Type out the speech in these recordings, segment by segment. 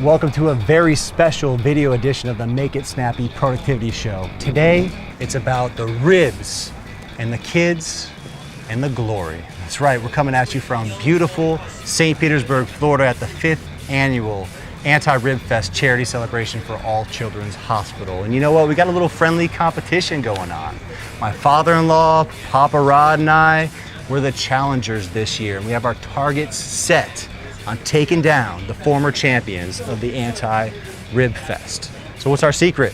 Welcome to a very special video edition of the Make It Snappy Productivity Show. Today, it's about the ribs and the kids and the glory. That's right, we're coming at you from beautiful St. Petersburg, Florida at the 5th annual Anti-Ribfest charity celebration for All Children's Hospital. And you know what, we got a little friendly competition going on. My father-in-law, Papa Rod, and I, we're the challengers this year, and we have our targets set on taking down the former champions of the Anti-Ribfest. So what's our secret?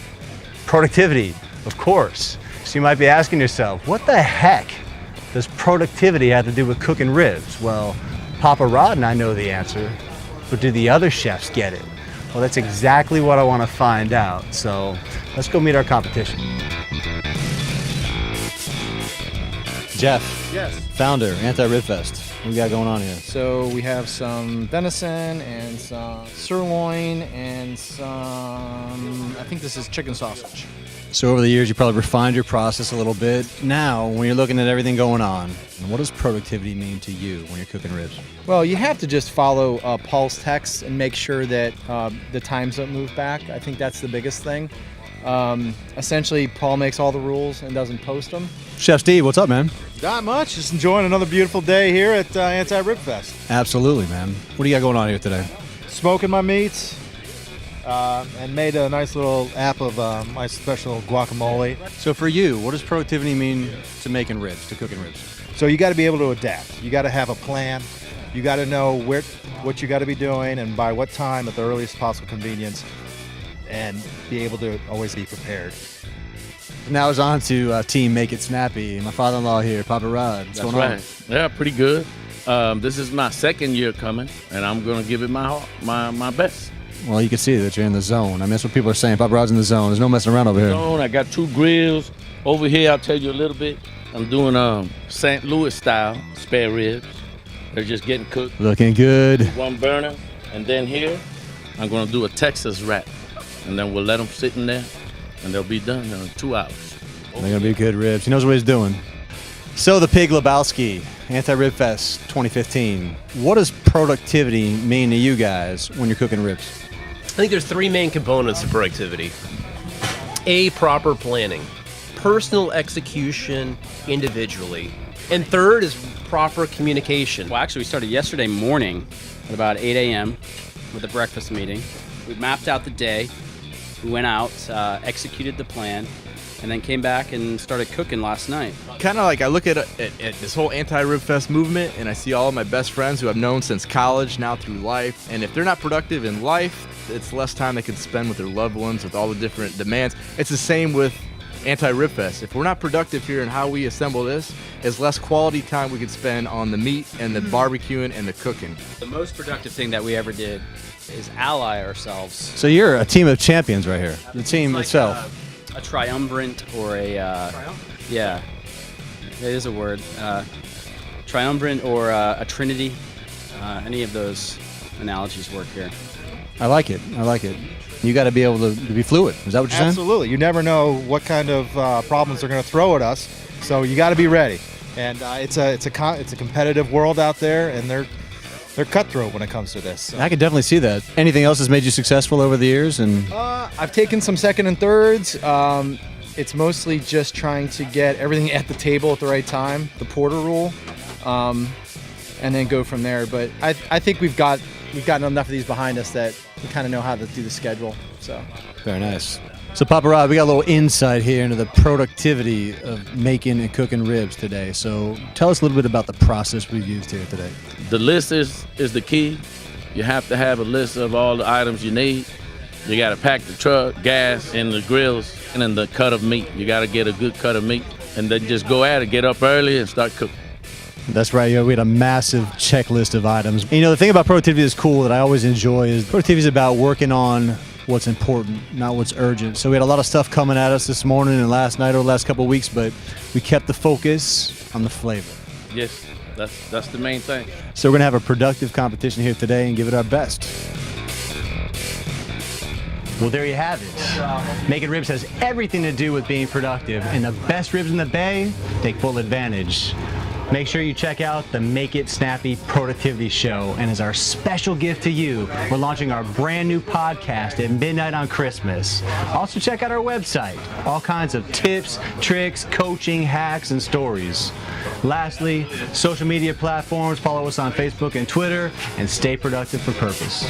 Productivity, of course. So you might be asking yourself, what the heck does productivity have to do with cooking ribs? Well, Papa Rod and I know the answer, but do the other chefs get it? Well, that's exactly what I want to find out. So let's go meet our competition. Jeff. Yes. Founder, Anti-Ribfest. What we got going on here? So we have some venison and some sirloin and some, I think this is chicken sausage. So over the years, you probably refined your process a little bit. Now, when you're looking at everything going on, what does productivity mean to you when you're cooking ribs? Well, you have to just follow Paul's text and make sure that the times don't move back. I think that's the biggest thing. Essentially, Paul makes all the rules and doesn't post them. Chef Steve, what's up, man? Not much. Just enjoying another beautiful day here at Anti-Ribfest. Absolutely, man. What do you got going on here today? Smoking my meats and made a nice little app of my special guacamole. So for you, what does productivity mean to making ribs, to cooking ribs? So you got to be able to adapt. You got to have a plan. You got to know what you got to be doing and by what time at the earliest possible convenience, and be able to always be prepared. Now it's on to Team Make It Snappy. My father-in-law here, Papa Rod. What's going on? Yeah, pretty good. This is my second year coming, and I'm going to give it my best. Well, you can see that you're in the zone. I mean, that's what people are saying. Papa Rod's in the zone. There's no messing around over here. I got 2 grills. Over here, I'll tell you a little bit. I'm doing St. Louis style spare ribs. They're just getting cooked. Looking good. 1 burner. And then here, I'm going to do a Texas wrap. And then we'll let them sit in there, and they'll be done in 2 hours. They're going to be good ribs. He knows what he's doing. So the Pig Lebowski, Anti-Ribfest 2015. What does productivity mean to you guys when you're cooking ribs? I think there's 3 main components to productivity. A, proper planning. Personal execution individually. And third is proper communication. Well, actually, we started yesterday morning at about 8 a.m. with a breakfast meeting. We mapped out the day. We went out, executed the plan, and then came back and started cooking last night. Kind of like I look at this whole Anti-Ribfest movement, and I see all of my best friends who I've known since college, now through life. And if they're not productive in life, it's less time they can spend with their loved ones, with all the different demands. It's the same with Anti-Ribfest. If we're not productive here in how we assemble this, it's less quality time we can spend on the meat and the barbecuing and the cooking. The most productive thing that we ever did is ally ourselves. So you're a team of champions right here. The team Like itself. a triumvirate or a yeah, it is a word. Triumvirate or a trinity. Any of those analogies work here. I like it. I like it. You got to be able to be fluid. Is that what you're saying? Absolutely. You never know what kind of problems they're going to throw at us, so you got to be ready. And it's a competitive world out there, and they're cutthroat when it comes to this. So. I could definitely see that. Anything else that's made you successful over the years? And I've taken some second and thirds. It's mostly just trying to get everything at the table at the right time, the Porter rule, and then go from there. But I think we've gotten enough of these behind us that we kind of know how to do the schedule. So very nice. So Papa Rod, we got a little insight here into the productivity of making and cooking ribs today. So tell us a little bit about the process we've used here today. The list is the key. You have to have a list of all the items you need. You got to pack the truck, gas, and the grills, and then the cut of meat. You got to get a good cut of meat, and then just go at it, get up early, and start cooking. That's right, we had a massive checklist of items. And, the thing about productivity that's cool that I always enjoy is productivity is about working on what's important, not what's urgent. So we had a lot of stuff coming at us this morning and last night or the last couple of weeks, but we kept the focus on the flavor. Yes, that's the main thing. So we're going to have a productive competition here today and give it our best. Well, there you have it. Making ribs has everything to do with being productive, and the best ribs in the Bay take full advantage Make sure you check out the Make It Snappy Productivity Show. And as our special gift to you, we're launching our brand new podcast at midnight on Christmas. Also check out our website. All kinds of tips, tricks, coaching, hacks, and stories. Lastly, social media platforms. Follow us on Facebook and Twitter, and stay productive for purpose.